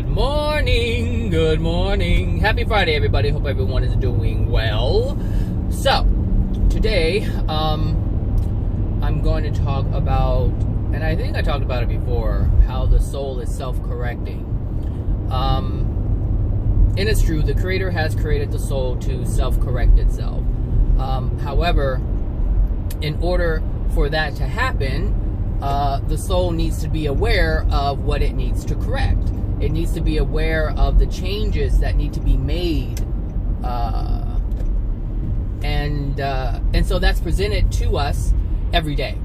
Good morning, good morning. Happy Friday, everybody. Hope everyone is doing well. So, today, I'm going to talk about, and I think I talked about it before, how the soul is self-correcting. And it's true, the Creator has created the soul to self-correct itself. However, in order for that to happen, the soul needs to be aware of what it needs to correct. It needs to be aware of the changes that need to be made. And so that's presented to us every day.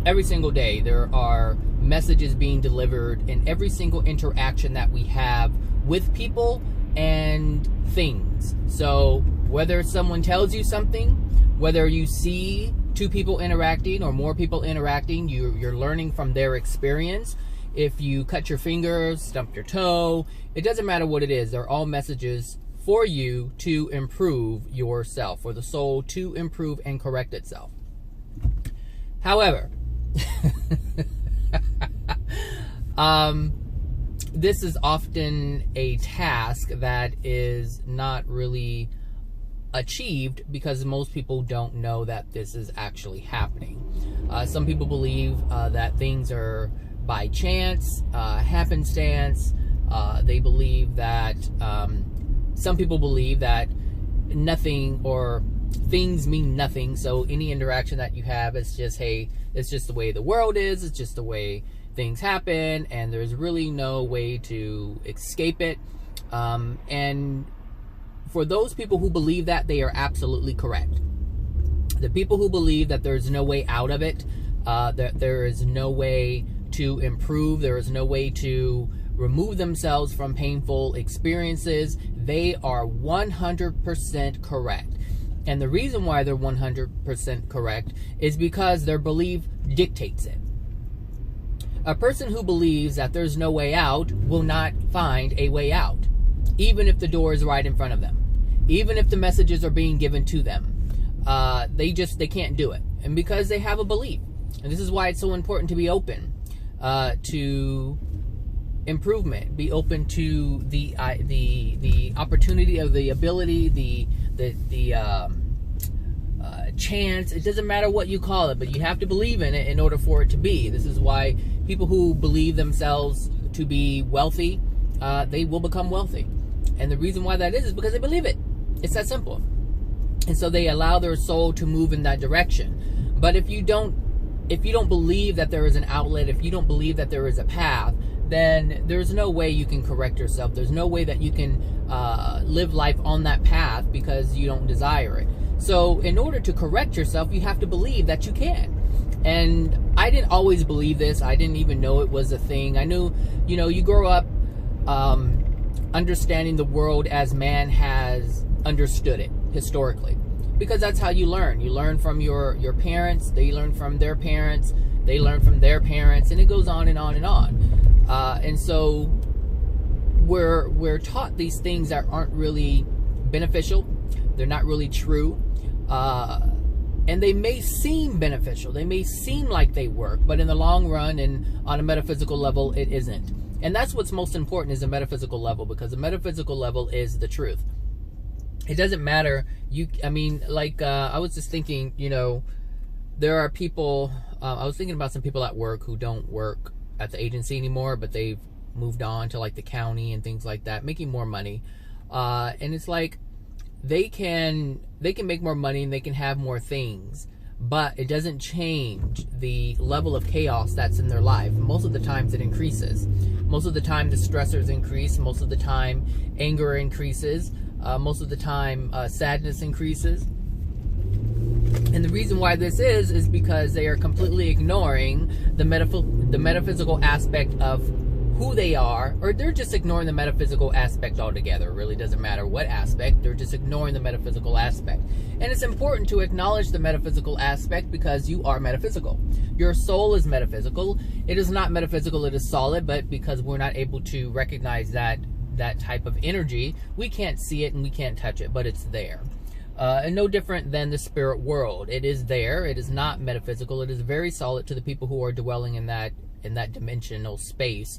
Every single day, there are messages being delivered in every single interaction that we have with people and things. So whether someone tells you something, whether you see two people interacting or more people interacting, you're learning from their experience. If you cut your fingers, stump your toe, it doesn't matter what it is. They're all messages for you to improve yourself, for the soul to improve and correct itself. However, this is often a task that is not really achieved because most people don't know that this is actually happening. Some people believe that things are by chance, happenstance. They believe that some people believe that nothing or things mean nothing. So any interaction that you have is just, hey, it's just the way the world is. It's just the way things happen, and there's really no way to escape it. And for those people who believe that, they are absolutely correct. The people who believe that there's no way out of it, that there is no way to improve, there is no way to remove themselves from painful experiences, they are 100% correct. And the reason why they're 100% correct is because their belief dictates it. A person who believes that there's no way out will not find a way out, even if the door is right in front of them, even if the messages are being given to them. They can't do it. And because they have a belief. And this is why it's so important to be open to improvement, be open to the opportunity of the ability, the chance. It doesn't matter what you call it, but you have to believe in it in order for it to be. This is why people who believe themselves to be wealthy, they will become wealthy. And the reason why that is because they believe it. It's that simple. And so they allow their soul to move in that direction. But if you don't believe that there is an outlet, if you don't believe that there is a path, then there's no way you can correct yourself. There's no way that you can live life on that path because you don't desire it. So in order to correct yourself, you have to believe that you can. And I didn't always believe this. I didn't even know it was a thing. I knew, you grow up understanding the world as man has understood it historically, because that's how you learn. You learn from your parents, they learn from their parents, they learn from their parents, and it goes on and on and on. And so we're taught these things that aren't really beneficial. They're not really true. And they may seem beneficial. They may seem like they work, but in the long run and on a metaphysical level, it isn't. And that's what's most important, is the metaphysical level, because the metaphysical level is the truth. It doesn't matter. I was just thinking, there are people, I was thinking about some people at work who don't work at the agency anymore, but they've moved on to like the county and things like that, making more money. And it's like, they can make more money and they can have more things, but it doesn't change the level of chaos that's in their life. Most of the times it increases. Most of the time the stressors increase. Most of the time anger increases. Most of the time sadness increases. And the reason why this is because they are completely ignoring the metaphysical aspect of who they are, or they're just ignoring the metaphysical aspect altogether. It really doesn't matter what aspect, they're just ignoring the metaphysical aspect. And it's important to acknowledge the metaphysical aspect because you are metaphysical. Your soul is metaphysical. It is not metaphysical, it is solid, but because we're not able to recognize that type of energy, we can't see it and we can't touch it, but it's there. And no different than the spirit world. It is there. It is not metaphysical. It is very solid to the people who are dwelling in that dimensional space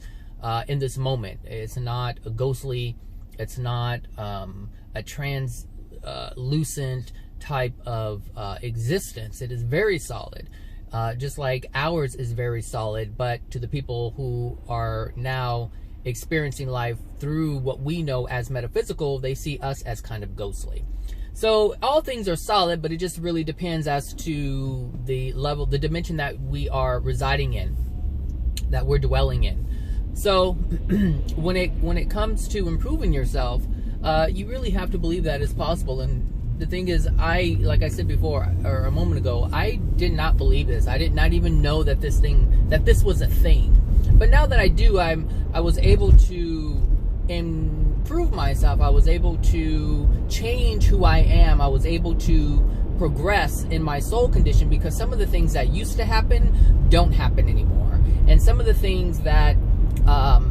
in this moment. It's not a ghostly, it's not a translucent type of existence. It is very solid, just like ours is very solid, but to the people who are now experiencing life through what we know as metaphysical, they see us as kind of ghostly. So all things are solid, but it just really depends as to the level, the dimension that we are residing in, that we're dwelling in. So when it comes to improving yourself, you really have to believe that it's possible. And the thing is, like I said before, or a moment ago, I did not believe this. I did not even know that this was a thing. But now that I do, I was able to improve myself. I was able to change who I am. I was able to progress in my soul condition, because some of the things that used to happen don't happen anymore. And some of the things that, how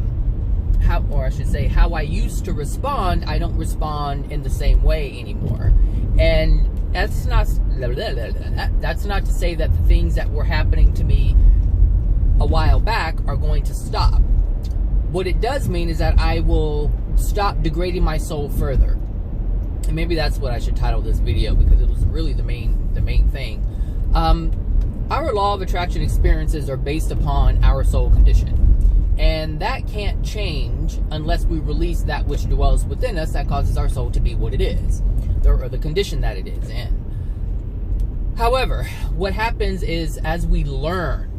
I used to respond, I don't respond in the same way anymore. And that's not to say that the things that were happening to me a while back are going to stop. What it does mean is that I will stop degrading my soul further. And maybe that's what I should title this video, because it was really the main thing. Our law of attraction experiences are based upon our soul condition. And that can't change unless we release that which dwells within us that causes our soul to be what it is, or the condition that it is in. However, what happens is, as we learn,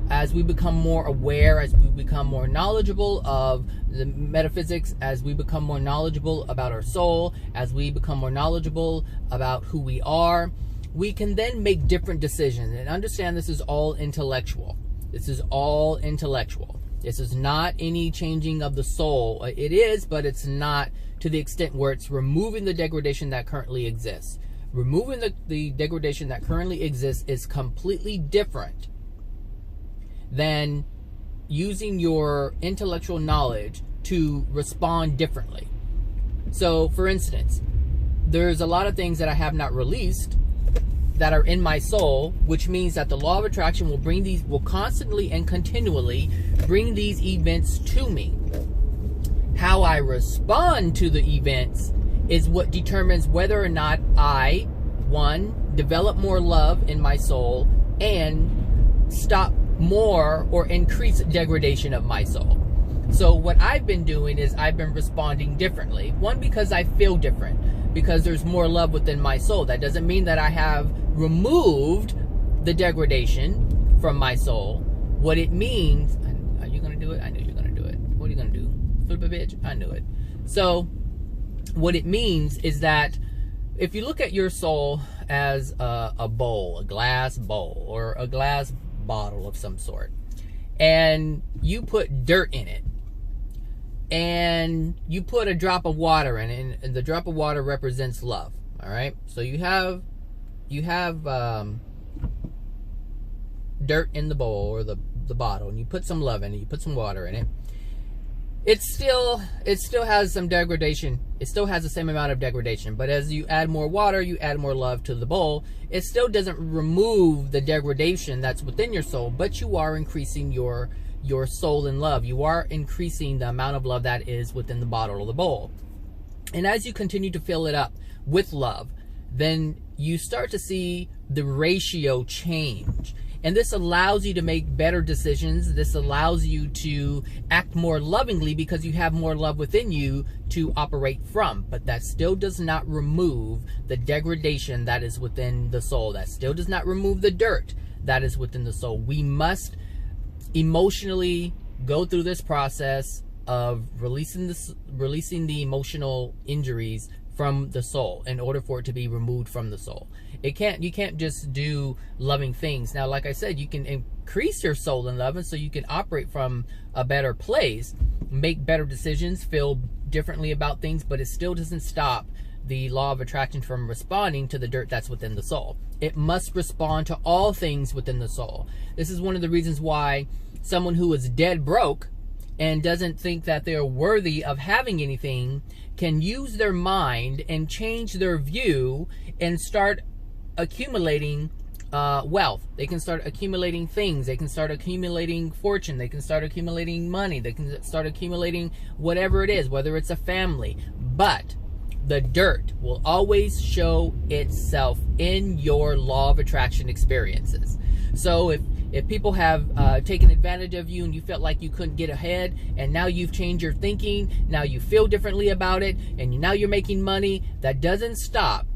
as we become more aware, as we become more knowledgeable of the metaphysics, as we become more knowledgeable about our soul, as we become more knowledgeable about who we are, we can then make different decisions. And understand, this is all intellectual. This is all intellectual. This is not any changing of the soul. It is, but it's not to the extent where it's removing the degradation that currently exists. Removing the degradation that currently exists is completely different than using your intellectual knowledge to respond differently. So, for instance, there's a lot of things that I have not released that are in my soul, which means that the law of attraction will constantly and continually bring these events to me. How I respond to the events is what determines whether or not I, one, develop more love in my soul, and stop more or increase degradation of my soul. So what I've been doing is I've been responding differently. One, because I feel different, because there's more love within my soul. That doesn't mean that I have removed the degradation from my soul. What it means, are you gonna do it? I knew you were gonna do it. What are you gonna do? Flip a bitch? I knew it. So what it means is that if you look at your soul as a bowl, a glass bowl, or a glass bottle of some sort, and you put dirt in it, and you put a drop of water in it, and the drop of water represents love. All right, so you have dirt in the bowl or the bottle, and you put some love in it, you put some water in it. It still has some degradation. It still has the same amount of degradation, but as you add more water, you add more love to the bowl. It still doesn't remove the degradation that's within your soul, but you are increasing your soul in love. You are increasing the amount of love that is within the bottle or the bowl. And as you continue to fill it up with love, then you start to see the ratio change. And this allows you to make better decisions. This allows you to act more lovingly because you have more love within you to operate from. But that still does not remove the degradation that is within the soul. That still does not remove the dirt that is within the soul. We must emotionally go through this process of releasing the emotional injuries from the soul in order for it to be removed from the soul. You can't just do loving things. Now, like I said, you can increase your soul in love, and so you can operate from a better place, make better decisions, feel differently about things, but it still doesn't stop the law of attraction from responding to the dirt that's within the soul. It must respond to all things within the soul. This is one of the reasons why someone who is dead broke and doesn't think that they're worthy of having anything can use their mind and change their view and start accumulating wealth. They can start accumulating things. They can start accumulating fortune. They can start accumulating money. They can start accumulating whatever it is, whether it's a family. But the dirt will always show itself in your law of attraction experiences. So if people have taken advantage of you and you felt like you couldn't get ahead, and now you've changed your thinking, now you feel differently about it, and now you're making money, that doesn't stop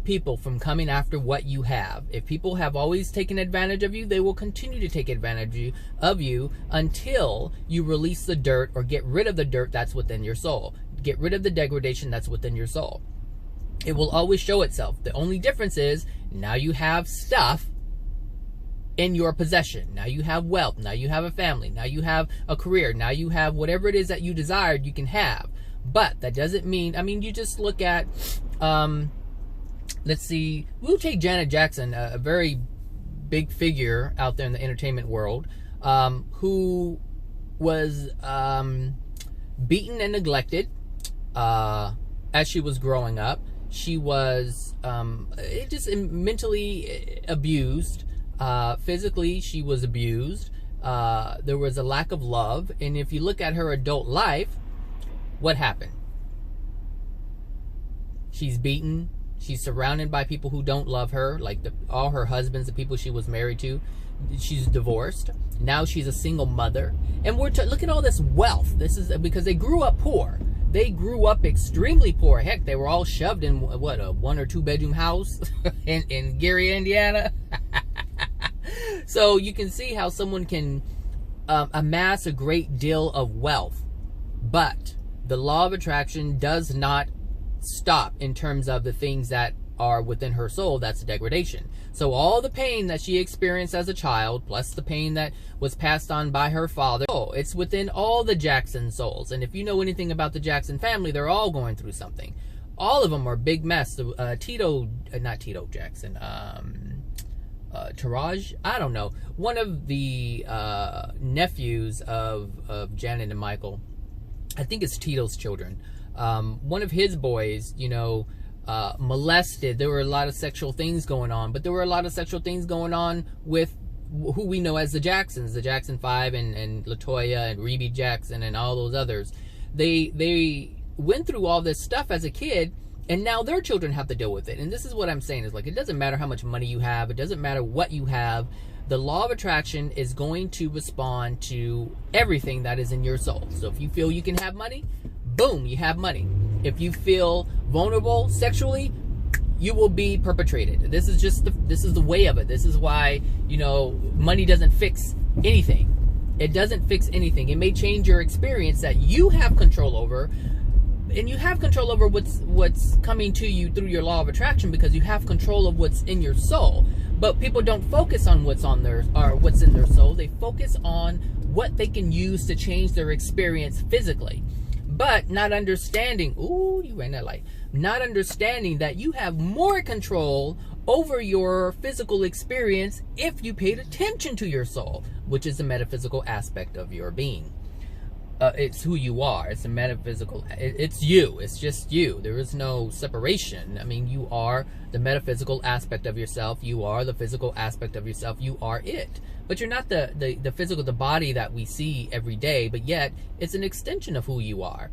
people from coming after what you have. If people have always taken advantage of you, they will continue to take advantage of you until you release the dirt or get rid of the dirt that's within your soul. Get rid of the degradation that's within your soul. It will always show itself. The only difference is now you have stuff in your possession. Now you have wealth. Now you have a family. Now you have a career. Now you have whatever it is that you desired, you can have. But that doesn't mean, I mean, you just look at, let's see, we'll take Janet Jackson, a very big figure out there in the entertainment world, who was beaten and neglected as she was growing up. She was just mentally abused. Physically, she was abused. There was a lack of love. And if you look at her adult life, what happened? She's beaten. She's surrounded by people who don't love her, like all her husbands, the people she was married to. She's divorced. Now she's a single mother. And look at all this wealth. This is because they grew up poor. They grew up extremely poor. Heck, they were all shoved in, what, a 1 or 2 bedroom house in Gary, Indiana. So you can see how someone can amass a great deal of wealth. But the law of attraction does not stop in terms of the things that are within her soul. That's degradation. So all the pain that she experienced as a child, plus the pain that was passed on by her father, it's within all the Jackson souls. And if you know anything about the Jackson family, they're all going through something. All of them are big mess. Not Tito Jackson, Taraj, I don't know. One of the nephews of Janet and Michael, I think it's Tito's children. One of his boys, molested. There were a lot of sexual things going on, but there were a lot of sexual things going on with who we know as the Jacksons, the Jackson 5 and LaToya and Rebe Jackson and all those others. They went through all this stuff as a kid, and now their children have to deal with it. And this is what I'm saying is, like, it doesn't matter how much money you have. It doesn't matter what you have. The law of attraction is going to respond to everything that is in your soul. So if you feel you can have money, boom, you have money. If you feel vulnerable sexually, you will be perpetrated. This is the way of it. This is why, money doesn't fix anything. It doesn't fix anything. It may change your experience that you have control over, and you have control over what's coming to you through your law of attraction because you have control of what's in your soul. But people don't focus on what's in their soul. They focus on what they can use to change their experience physically. But not understanding, ooh, you ran that light. Not understanding that you have more control over your physical experience if you paid attention to your soul, which is the metaphysical aspect of your being. It's who you are. It's a metaphysical. It's you. It's just you. There is no separation. I mean, you are the metaphysical aspect of yourself. You are the physical aspect of yourself. You are it. But you're not the physical, the body that we see every day, but yet it's an extension of who you are.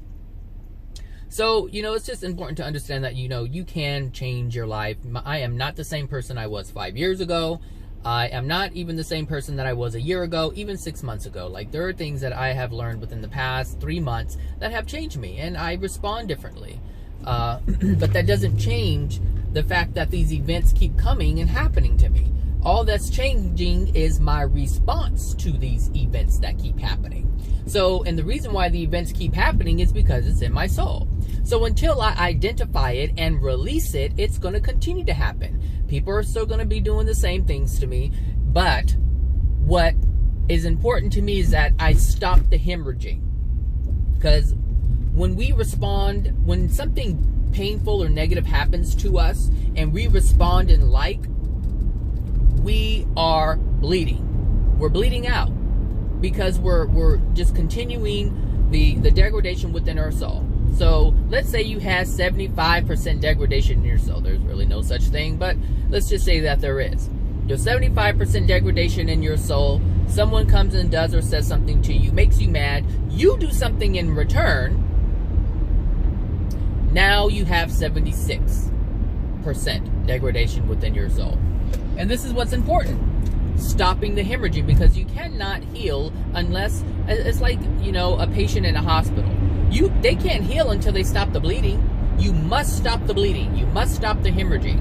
So, it's just important to understand that, you can change your life. I am not the same person I was 5 years ago. I am not even the same person that I was a year ago, even 6 months ago. Like, there are things that I have learned within the past 3 months that have changed me, and I respond differently. But that doesn't change the fact that these events keep coming and happening to me. All that's changing is my response to these events that keep happening. So, and the reason why the events keep happening is because it's in my soul. So until I identify it and release it, it's going to continue to happen. People are still going to be doing the same things to me. But what is important to me is that I stop the hemorrhaging. Because when we respond, when something painful or negative happens to us and we respond in like, we are bleeding. We're bleeding out because we're just continuing the degradation within our soul. So let's say you had 75% degradation in your soul. There's really no such thing, but let's just say that there is. There's 75% degradation in your soul. Someone comes and does or says something to you, makes you mad. You do something in return. Now you have 76% degradation within your soul. And this is what's important. Stopping the hemorrhaging, because you cannot heal unless, it's like, you know, a patient in a hospital. They can't heal until they stop the bleeding. You must stop the bleeding. You must stop the hemorrhaging.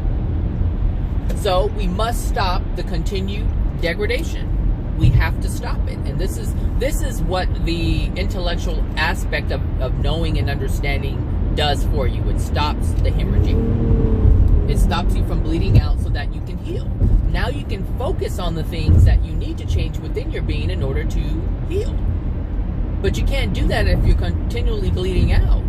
So we must stop the continued degradation. We have to stop it. And this is what the intellectual aspect of knowing and understanding does for you. It stops the hemorrhaging. It stops you from bleeding out so that you can heal. Now you can focus on the things that you need to change within your being in order to heal. But you can't do that if you're continually bleeding out.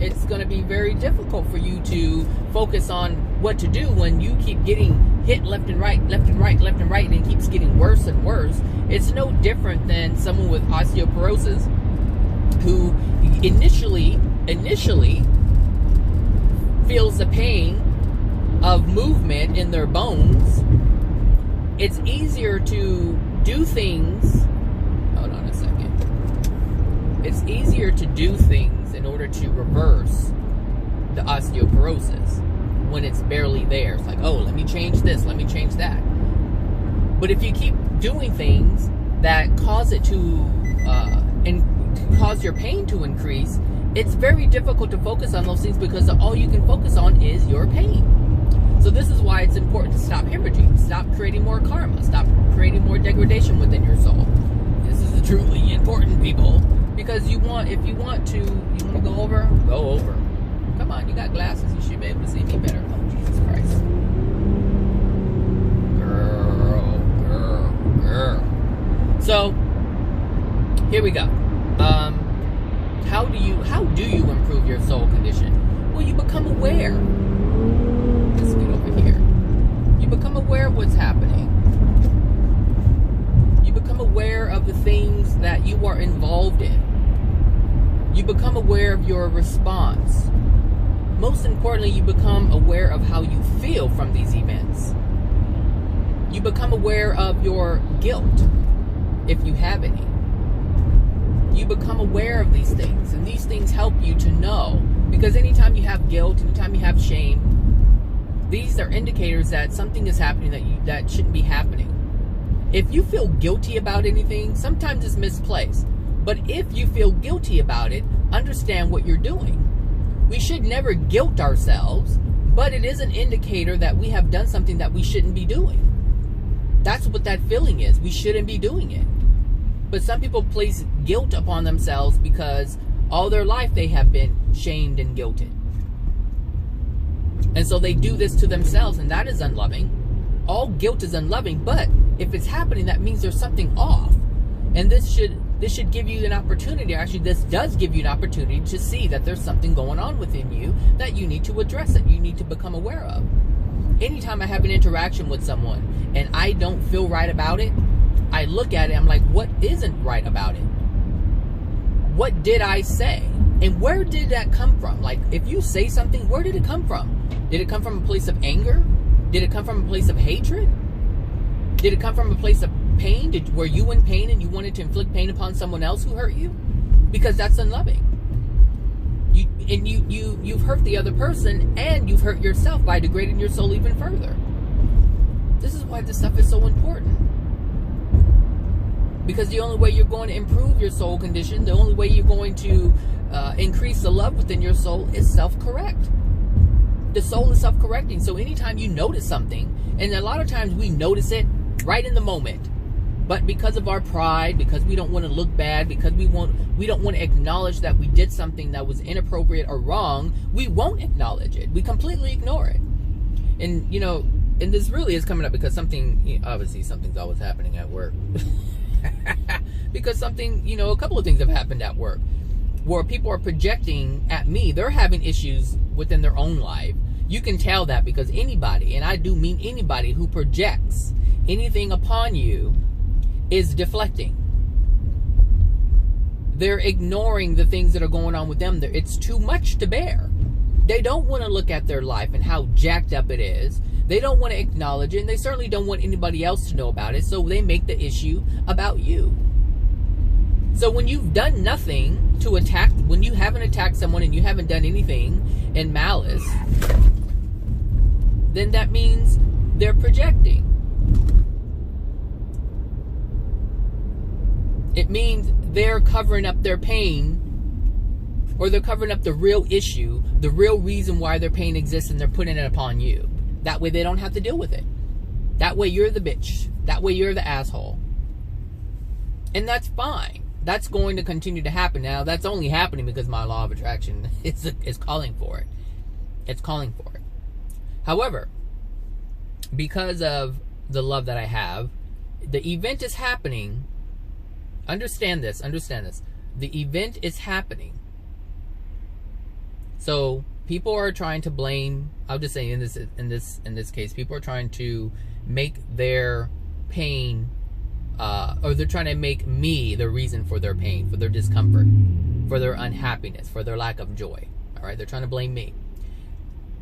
It's going to be very difficult for you to focus on what to do when you keep getting hit left and right, left and right, left and right, and it keeps getting worse and worse. It's no different than someone with osteoporosis who initially feels the pain of movement in their bones. It's easier to do things. Hold on a second. It's easier to do things in order to reverse the osteoporosis when it's barely there. It's like, oh, let me change this, let me change that. But if you keep doing things that cause it to cause your pain to increase, it's very difficult to focus on those things because all you can focus on is your pain. So this is why it's important to stop hemorrhaging, stop creating more karma, stop creating more degradation within your soul. This is truly important, people, because if you want to go over, go over. Come on, you got glasses, you should be able to see me better. Oh, Jesus Christ. Girl. So, here we go. How do you improve your soul condition? Well, you become aware. Let's get over here. You become aware of what's happening. You become aware of the things that you are involved in. You become aware of your response. Most importantly, you become aware of how you feel from these events. You become aware of your guilt, if you have any. You become aware of these things, and these things help you to know. Because anytime you have guilt, anytime you have shame, these are indicators that something is happening that shouldn't be happening. If you feel guilty about anything, sometimes it's misplaced. But if you feel guilty about it, understand what you're doing. We should never guilt ourselves, but it is an indicator that we have done something that we shouldn't be doing. That's what that feeling is. We shouldn't be doing it. But some people place guilt upon themselves because all their life they have been shamed and guilted. And so they do this to themselves, and that is unloving. All guilt is unloving, but if it's happening, that means there's something off. And this should give you an opportunity. Actually, this does give you an opportunity to see that there's something going on within you that you need to address, that you need to become aware of. Anytime I have an interaction with someone and I don't feel right about it, I look at it, I'm like, what isn't right about it? What did I say? And where did that come from? Like, if you say something, where did it come from? Did it come from a place of anger? Did it come from a place of hatred? Did it come from a place of pain? Were you in pain and you wanted to inflict pain upon someone else who hurt you? Because that's unloving. You've hurt the other person, and you've hurt yourself by degrading your soul even further. This is why this stuff is so important. Because the only way you're going to improve your soul condition, the only way you're going to increase the love within your soul is self-correct. The soul is self-correcting. So anytime you notice something, and a lot of times we notice it right in the moment, but because of our pride, because we don't want to look bad, because we don't want to acknowledge that we did something that was inappropriate or wrong, we won't acknowledge it. We completely ignore it. And, you know, and this really is coming up because obviously something's always happening at work. Because something, a couple of things have happened at work where people are projecting at me. They're having issues within their own life. You can tell that because anybody, and I do mean anybody, who projects anything upon you is deflecting. They're ignoring the things that are going on with them. It's too much to bear. They don't want to look at their life and how jacked up it is. They don't want to acknowledge it, and they certainly don't want anybody else to know about it, so they make the issue about you. So when you've done nothing to attack, when you haven't attacked someone and you haven't done anything in malice, then that means they're projecting. It means they're covering up their pain, or they're covering up the real issue, the real reason why their pain exists, and they're putting it upon you. That way they don't have to deal with it. That way you're the bitch. That way you're the asshole. And that's fine. That's going to continue to happen. Now, that's only happening because my law of attraction is calling for it. It's calling for it. However, because of the love that I have, the event is happening. Understand this. The event is happening. So people are trying to blame. I'll just say in this case, people are trying to make their pain, or they're trying to make me the reason for their pain, for their discomfort, for their unhappiness, for their lack of joy. All right, they're trying to blame me,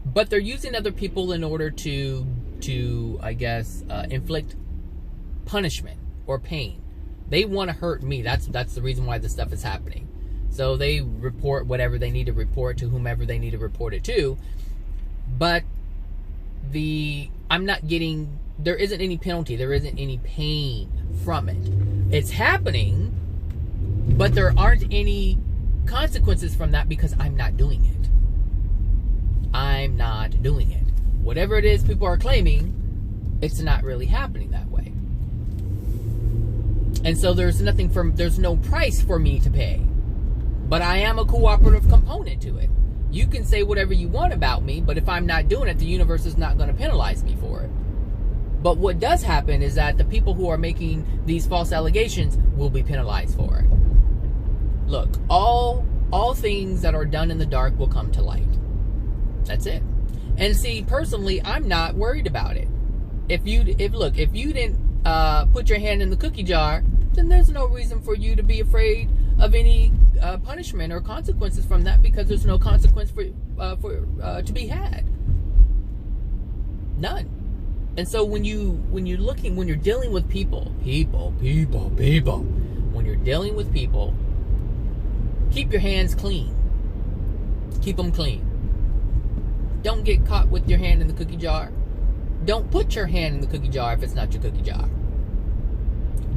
but they're using other people in order to I guess inflict punishment or pain. They want to hurt me. That's the reason why this stuff is happening. So they report whatever they need to report to whomever they need to report it to. But I'm not getting, there isn't any penalty. There isn't any pain from it. It's happening, but there aren't any consequences from that because I'm not doing it. I'm not doing it. Whatever it is people are claiming, it's not really happening that way. And so there's no price for me to pay. But I am a cooperative component to it. You can say whatever you want about me, but if I'm not doing it, the universe is not going to penalize me for it. But what does happen is that the people who are making these false allegations will be penalized for it. Look, all things that are done in the dark will come to light. That's it. And see, personally, I'm not worried about it. If you didn't put your hand in the cookie jar, then there's no reason for you to be afraid of any punishment or consequences from that, because there's no consequence for to be had. None. And so when you're dealing with people, when you're dealing with people, keep your hands clean. Keep them clean. Don't get caught with your hand in the cookie jar. Don't put your hand in the cookie jar if it's not your cookie jar.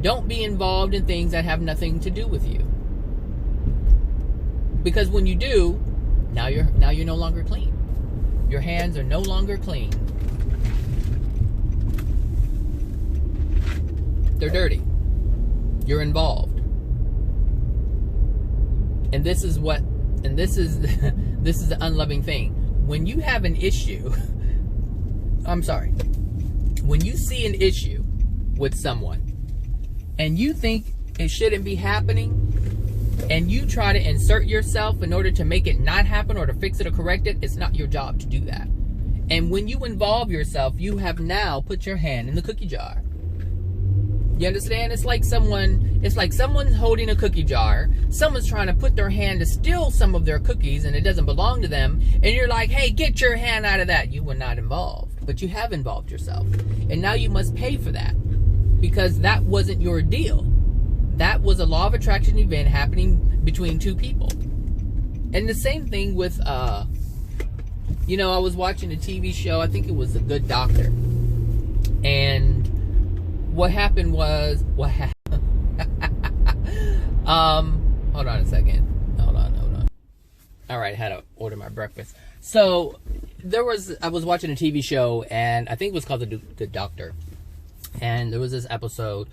Don't be involved in things that have nothing to do with you. Because when you do, now you're no longer clean. Your hands are no longer clean. They're dirty. You're involved. And this is the unloving thing. When you have an issue, when you see an issue with someone and you think it shouldn't be happening, and you try to insert yourself in order to make it not happen or to fix it or correct it, it's not your job to do that. And when you involve yourself, you have now put your hand in the cookie jar. You understand? It's like someone's holding a cookie jar. Someone's trying to put their hand to steal some of their cookies and it doesn't belong to them. And you're like, hey, get your hand out of that. You were not involved, but you have involved yourself. And now you must pay for that because that wasn't your deal. That was a law of attraction event happening between two people. And the same thing with, I was watching a TV show. I think it was The Good Doctor. And what happened was, hold on a second. Hold on. All right, I had to order my breakfast. So I was watching a TV show, and I think it was called The Good Doctor. And there was this episode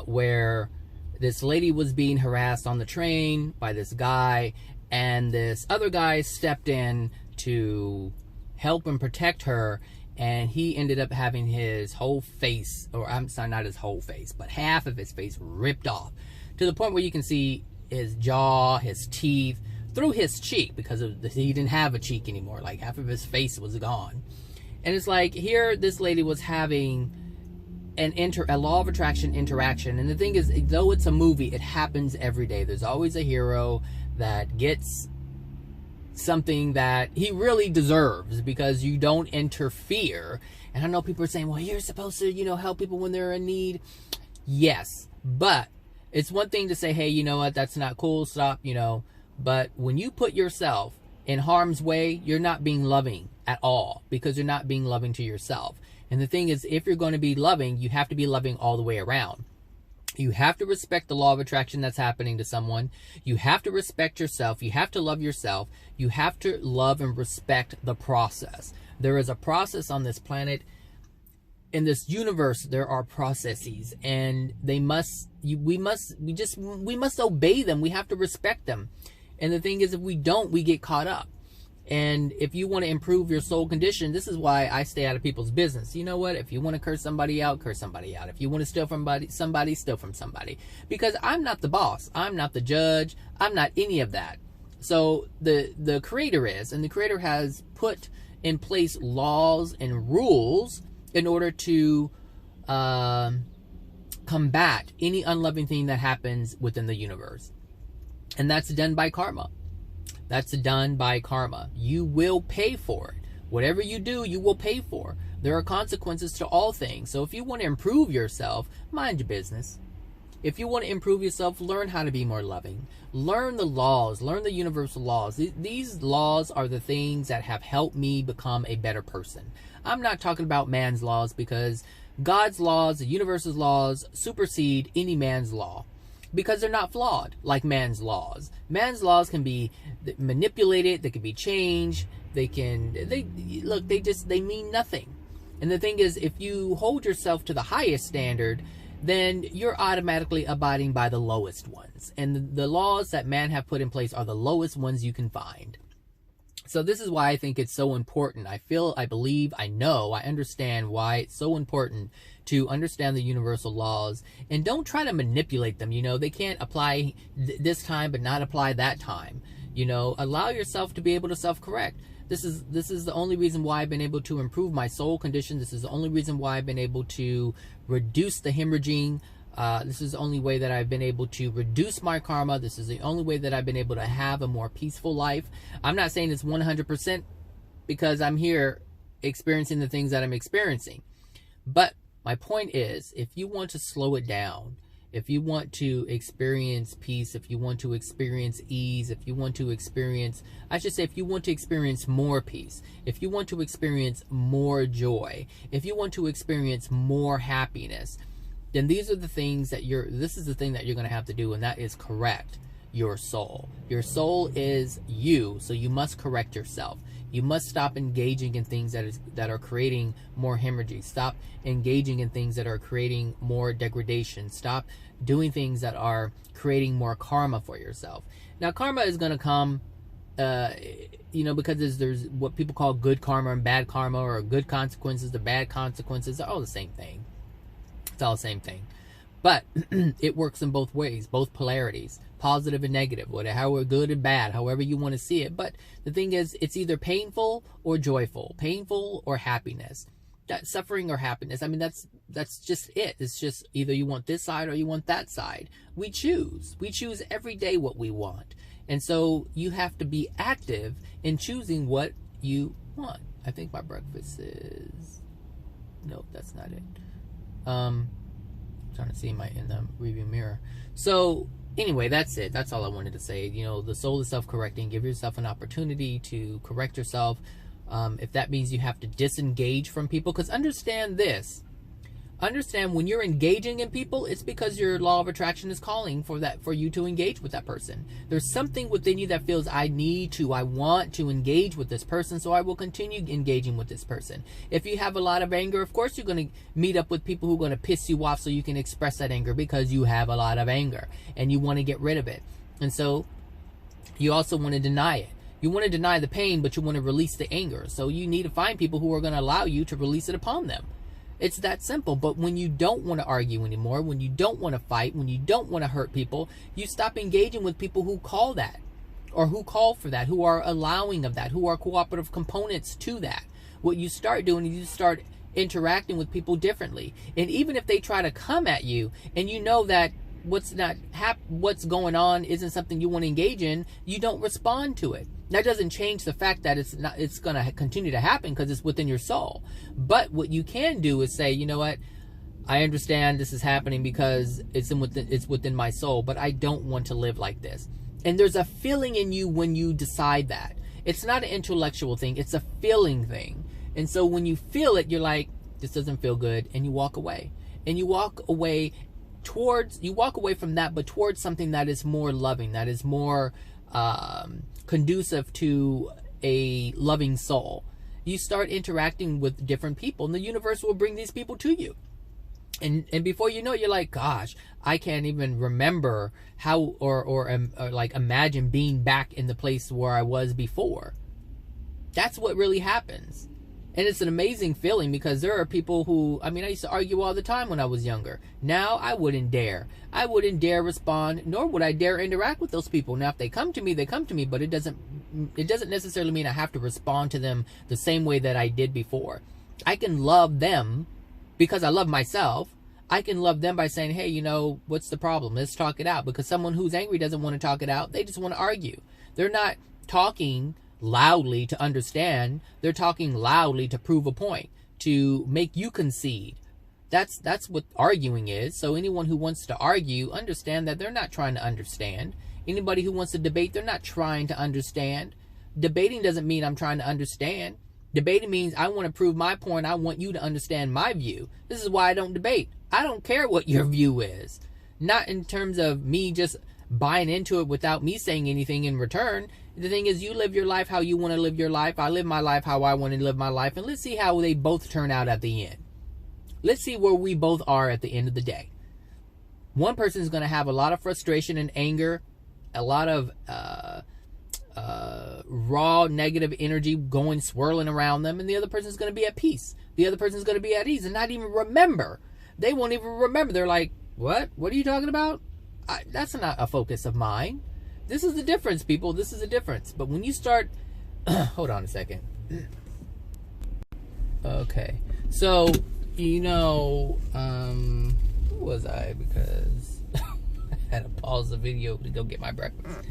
where this lady was being harassed on the train by this guy, and this other guy stepped in to help and protect her, and he ended up having his whole face, or I'm sorry, not his whole face, but half of his face ripped off, to the point where you can see his jaw, his teeth, through his cheek, because he didn't have a cheek anymore. Like, half of his face was gone. And it's like, here this lady was having a law of attraction interaction. And the thing is, though it's a movie, it happens every day. There's always a hero that gets something that he really deserves, because you don't interfere. And I know people are saying, well, you're supposed to, help people when they're in need. Yes, but it's one thing to say, hey, you know what, that's not cool, stop, but when you put yourself in harm's way, you're not being loving at all, because you're not being loving to yourself. And the thing is, if you're going to be loving, you have to be loving all the way around. You have to respect the law of attraction that's happening to someone. You have to respect yourself. You have to love yourself. You have to love and respect the process. There is a process on this planet. In this universe, there are processes, and we must obey them. We have to respect them. And the thing is, if we don't, we get caught up. And if you want to improve your soul condition, this is why I stay out of people's business. You know what? If you want to curse somebody out, curse somebody out. If you want to steal from somebody, steal from somebody. Because I'm not the boss. I'm not the judge. I'm not any of that. So the creator is, and the creator has put in place laws and rules in order to combat any unloving thing that happens within the universe. And that's done by karma. That's done by karma. You will pay for it. Whatever you do, you will pay for. There are consequences to all things. So if you want to improve yourself, mind your business. If you want to improve yourself, learn how to be more loving. Learn the laws. Learn the universal laws. These laws are the things that have helped me become a better person. I'm not talking about man's laws, because God's laws, the universe's laws, supersede any man's law. Because they're not flawed like man's laws. Man's laws can be manipulated, they can be changed, they mean nothing. And the thing is, if you hold yourself to the highest standard, then you're automatically abiding by the lowest ones. And the laws that man have put in place are the lowest ones you can find. So this is why I think it's so important. I understand why it's so important to understand the universal laws, and don't try to manipulate them. They can't apply this time but not apply that time. Allow yourself to be able to self-correct. This is the only reason why I've been able to improve my soul condition. This is the only reason why I've been able to reduce the hemorrhaging. This is the only way that I've been able to reduce my karma. This is the only way that I've been able to have a more peaceful life. I'm not saying it's 100%, because I'm here experiencing the things that I'm experiencing. But my point is, if you want to slow it down, if you want to experience peace, if you want to experience ease, if you want to experience, if you want to experience more peace, if you want to experience more joy, if you want to experience more happiness, then these are the things that this is the thing that you're going to have to do, and that is correct your soul. Your soul is you, so you must correct yourself. You must stop engaging in things that are creating more hemorrhaging. Stop engaging in things that are creating more degradation. Stop doing things that are creating more karma for yourself. Now, karma is going to come, because there's what people call good karma and bad karma, or good consequences, the bad consequences. They're all the same thing. It's all the same thing. But it works in both ways, both polarities, positive and negative, however good and bad, however you want to see it. But the thing is, it's either painful or joyful, painful or happiness, that suffering or happiness. I mean, that's just it. It's just either you want this side or you want that side. We choose every day what we want. And so you have to be active in choosing what you want. I think my breakfast is, nope, that's not it. Trying to see in the review mirror. So anyway, that's it. That's all I wanted to say. The soul is self-correcting. Give yourself an opportunity to correct yourself. If that means you have to disengage from people, because understand this. Understand, when you're engaging in people, it's because your law of attraction is calling for you to engage with that person. There's something within you that feels, I want to engage with this person, so I will continue engaging with this person. If you have a lot of anger, of course you're going to meet up with people who are going to piss you off so you can express that anger, because you have a lot of anger and you want to get rid of it. And so you also want to deny it. You want to deny the pain, but you want to release the anger. So you need to find people who are going to allow you to release it upon them. It's that simple. But when you don't want to argue anymore, when you don't want to fight, when you don't want to hurt people, you stop engaging with people who call that, or who call for that, who are allowing of that, who are cooperative components to that. What you start doing is you start interacting with people differently. And even if they try to come at you and you know that what's going on isn't something you want to engage in, you don't respond to it. That doesn't change the fact that it's going to continue to happen because it's within your soul. But what you can do is say, you know what? I understand this is happening because it's within my soul, but I don't want to live like this. And there's a feeling in you when you decide that. It's not an intellectual thing. It's a feeling thing. And so when you feel it, you're like, this doesn't feel good. And you walk away. And you walk away from that, but towards something that is more loving, that is more conducive to a loving soul. You start interacting with different people, and the universe will bring these people to you. And before you know it, you're like, gosh, I can't even remember how or like imagine being back in the place where I was before. That's what really happens. And it's an amazing feeling because there are people who, I used to argue all the time when I was younger. Now I wouldn't dare. I wouldn't dare respond, nor would I dare interact with those people. Now if they come to me, they come to me, but it doesn't necessarily mean I have to respond to them the same way that I did before. I can love them because I love myself. I can love them by saying, hey, what's the problem? Let's talk it out. Because someone who's angry doesn't want to talk it out. They just want to argue. They're not talking loudly to understand. They're talking loudly to prove a point, to make you concede. That's what arguing is. So anyone who wants to argue, understand that they're not trying to understand. Anybody who wants to debate, they're not trying to understand. Debating doesn't mean I'm trying to understand. Debating means I want to prove my point. I want you to understand my view. This is why I don't debate. I don't care what your view is. Not in terms of me just buying into it without me saying anything in return. The thing is, you live your life how you want to live your life. I live my life how I want to live my life. And let's see how they both turn out at the end. Let's see where we both are at the end of the day. One person is going to have a lot of frustration and anger, a lot of raw negative energy going swirling around them, and the other person is going to be at peace. The other person is going to be at ease and not even remember. They won't even remember. They're like, what are you talking about? That's not a focus of mine. This is the difference, people. This is the difference. But when you start hold on a second. Okay, so who was I? Because I had to pause the video to go get my breakfast.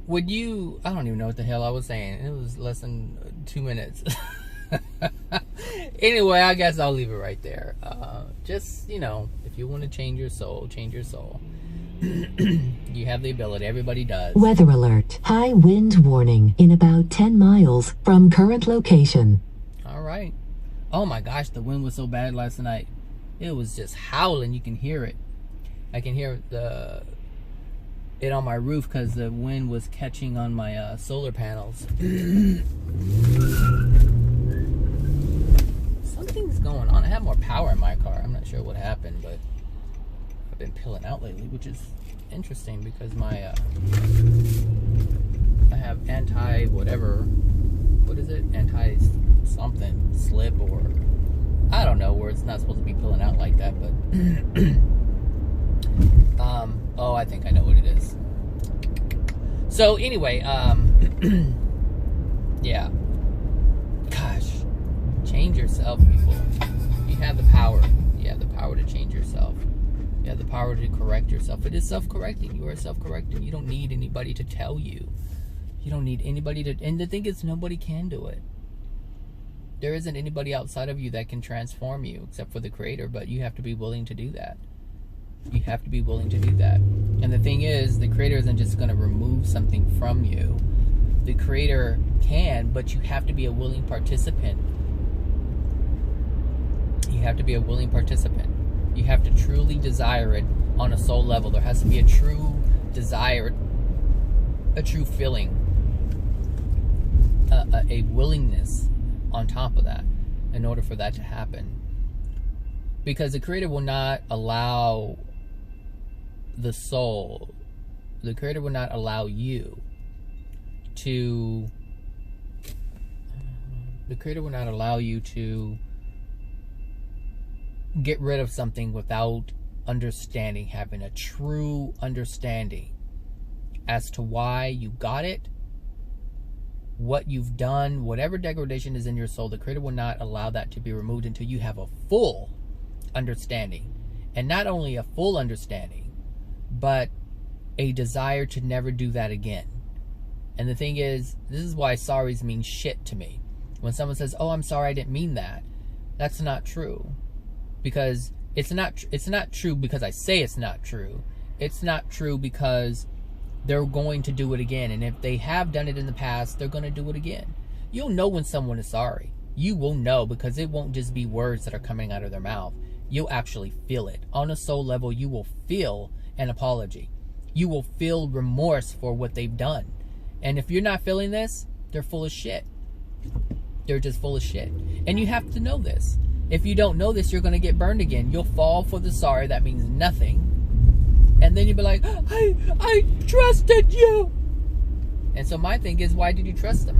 Would you, I don't even know what the hell I was saying. It was less than 2 minutes. Anyway, I guess I'll leave it right there. Just, if you want to change your soul, change your soul. You have the ability. Everybody does. Weather alert. High wind warning in about 10 miles from current location. All right. Oh my gosh, the wind was so bad last night. It was just howling. You can hear it. I can hear it on my roof because the wind was catching on my solar panels. Something's going on. I have more power in my car. I'm not sure what happened, but I've been pilling out lately, which is interesting because my I have anti-whatever. What is it? Anti-something slip, or I don't know, where it's not supposed to be pulling out like that, but oh, I think I know what it is. So anyway, yeah. Gosh, change yourself, people. You have the power. You have the power to change yourself. You have the power to correct yourself. It is self-correcting. You are self-correcting. You don't need anybody to tell you. You don't need anybody to, and the thing is, nobody can do it. There isn't anybody outside of you that can transform you except for the Creator, but you have to be willing to do that. You have to be willing to do that. And the thing is, the Creator isn't just going to remove something from you. The Creator can, but you have to be a willing participant. You have to be a willing participant. You have to truly desire it on a soul level. There has to be a true desire, a true feeling, a willingness on top of that in order for that to happen. Because the Creator will not allow the soul, the Creator will not allow you to, the Creator will not allow you to get rid of something without understanding, having a true understanding as to why you got it, what you've done, whatever degradation is in your soul. The Creator will not allow that to be removed until you have a full understanding. And not only a full understanding, but a desire to never do that again. And the thing is, this is why sorries mean shit to me. When someone says, oh, I'm sorry, I didn't mean that, that's not true. Because it's not true because I say it's not true. It's not true because they're going to do it again. And if they have done it in the past, they're going to do it again. You'll know when someone is sorry. You will know, because it won't just be words that are coming out of their mouth. You'll actually feel it. On a soul level, you will feel an apology. You will feel remorse for what they've done. And if you're not feeling this, they're full of shit. They're just full of shit. And you have to know this. If you don't know this, you're going to get burned again. You'll fall for the sorry that means nothing. And then you'll be like, I trusted you. And so my thing is, why did you trust them?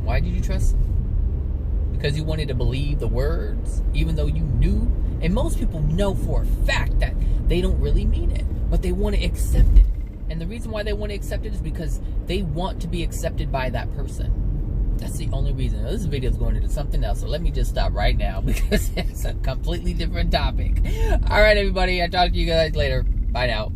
Why did you trust them? Because you wanted to believe the words, even though you knew. And most people know for a fact that they don't really mean it, but they want to accept it. And the reason why they want to accept it is because they want to be accepted by that person. That's the only reason. Now, this video is going into something else, so let me just stop right now because it's a completely different topic. All right, everybody. I'll talk to you guys later. Bye now.